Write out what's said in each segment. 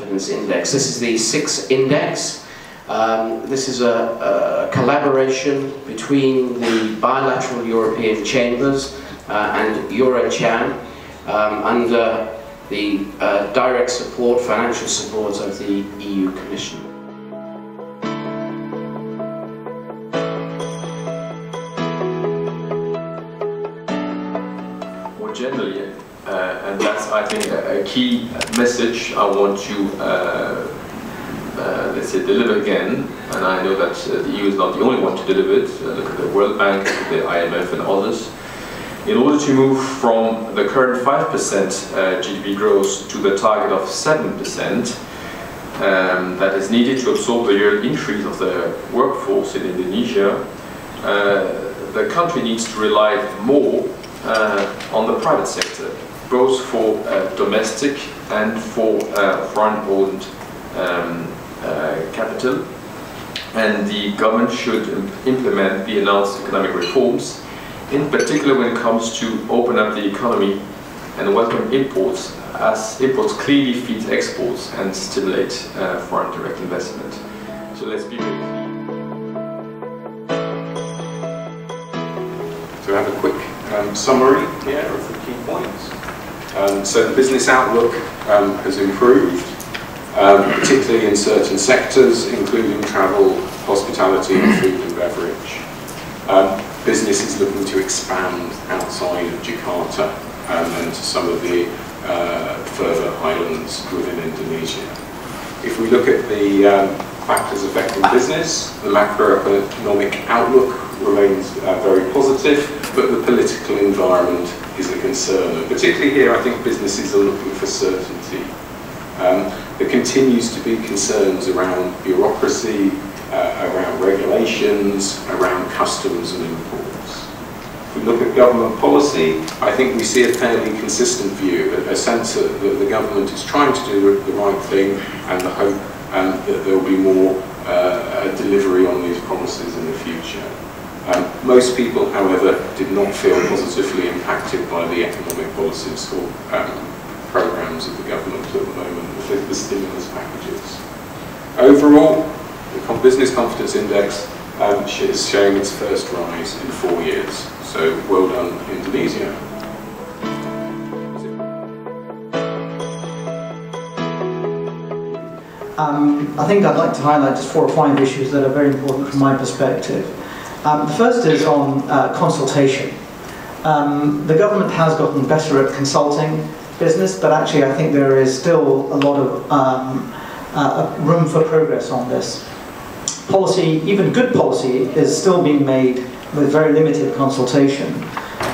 Confidence Index. This is the SIX index. This is a collaboration between the bilateral European chambers and Eurocham under the direct support, financial support of the EU Commission. More generally, and that's, I think, a key message I want to, let's say, deliver again. And I know that the EU is not the only one to deliver it. Look at the World Bank, the IMF and others. In order to move from the current 5% GDP growth to the target of 7%, that is needed to absorb the yearly increase of the workforce in Indonesia, the country needs to rely more on the private sector, both for domestic and for foreign-owned capital. And the government should implement the announced economic reforms, in particular when it comes to open up the economy and welcome imports, as imports clearly feed exports and stimulate foreign direct investment. So let's be very clear. So I have a quick summary here of the key points. So the business outlook has improved, particularly in certain sectors, including travel, hospitality and food and beverage. Business is looking to expand outside of Jakarta and to some of the further islands within Indonesia. If we look at the factors affecting business, the macroeconomic outlook remains very positive, but the political environment is a concern. And particularly here, I think businesses are looking for certainty. There continues to be concerns around bureaucracy, around regulations, around customs and imports. If we look at government policy, I think we see a fairly consistent view, a sense that the government is trying to do the right thing and the hope that there will be more delivery on these promises in the future. Most people, however, did not feel positively impacted by the economic policies or programs of the government at the moment, the stimulus packages. Overall, the Business Confidence Index is showing its first rise in 4 years. So well done, Indonesia. I think I'd like to highlight just 4 or 5 issues that are very important from my perspective. The first is on consultation. The government has gotten better at consulting business, but actually I think there is still a lot of room for progress on this. Policy, even good policy, is still being made with very limited consultation.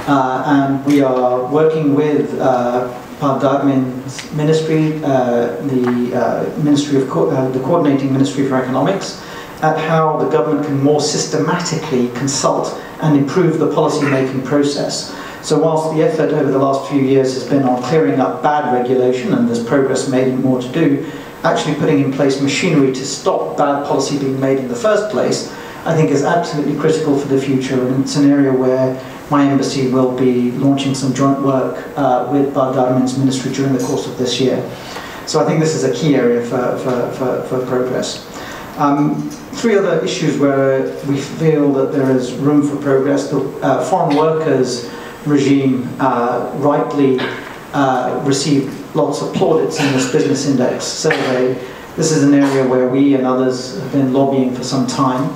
And we are working with Pak Darmin's ministry, the Coordinating Ministry for Economics, at how the government can more systematically consult and improve the policy-making process. So whilst the effort over the last few years has been on clearing up bad regulation, and there's progress made and more to do, actually putting in place machinery to stop bad policy being made in the first place, I think is absolutely critical for the future, and it's an area where my embassy will be launching some joint work with Pak Darmin's ministry during the course of this year. So I think this is a key area for progress. 3 other issues where we feel that there is room for progress. The foreign workers regime rightly received lots of plaudits in this business index survey. This is an area where we and others have been lobbying for some time.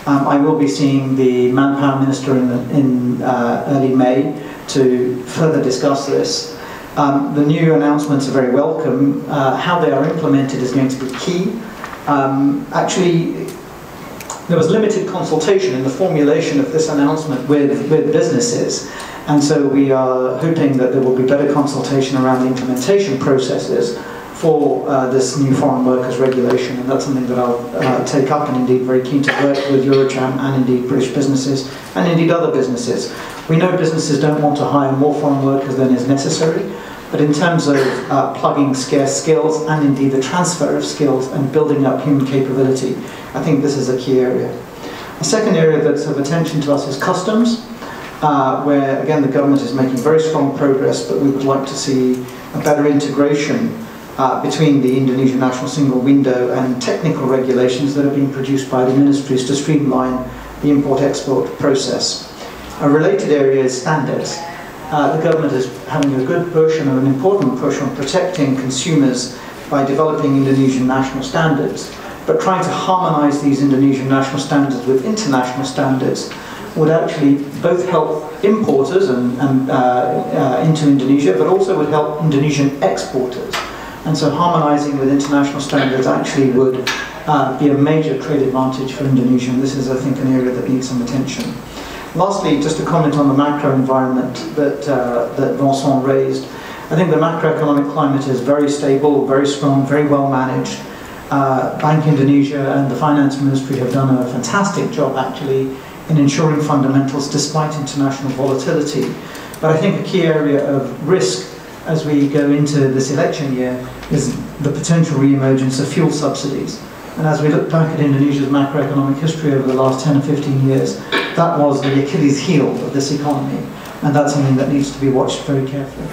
I will be seeing the Manpower Minister in early May to further discuss this. The new announcements are very welcome. How they are implemented is going to be key. Actually, there was limited consultation in the formulation of this announcement with businesses, and so we are hoping that there will be better consultation around the implementation processes for this new foreign workers regulation, and that's something that I'll take up, and indeed very keen to work with Eurocham and indeed British businesses and indeed other businesses. We know businesses don't want to hire more foreign workers than is necessary, but in terms of plugging scarce skills and indeed the transfer of skills and building up human capability, I think this is a key area. A second area that's of attention to us is customs, where again the government is making very strong progress, but we would like to see a better integration between the Indonesian National Single Window and technical regulations that are being produced by the ministries to streamline the import-export process. A related area is standards. The government is having a good push and an important push on protecting consumers by developing Indonesian national standards, but trying to harmonise these Indonesian national standards with international standards would actually both help importers into Indonesia, but also would help Indonesian exporters. And so harmonising with international standards actually would be a major trade advantage for Indonesia, and this is, I think, an area that needs some attention. Lastly, just to comment on the macro environment that Vincent raised. I think the macroeconomic climate is very stable, very strong, very well managed. Bank Indonesia and the Finance Ministry have done a fantastic job, actually, in ensuring fundamentals despite international volatility. But I think a key area of risk as we go into this election year is the potential re-emergence of fuel subsidies. And as we look back at Indonesia's macroeconomic history over the last 10 or 15 years, that was the Achilles heel of this economy. And that's something that needs to be watched very carefully.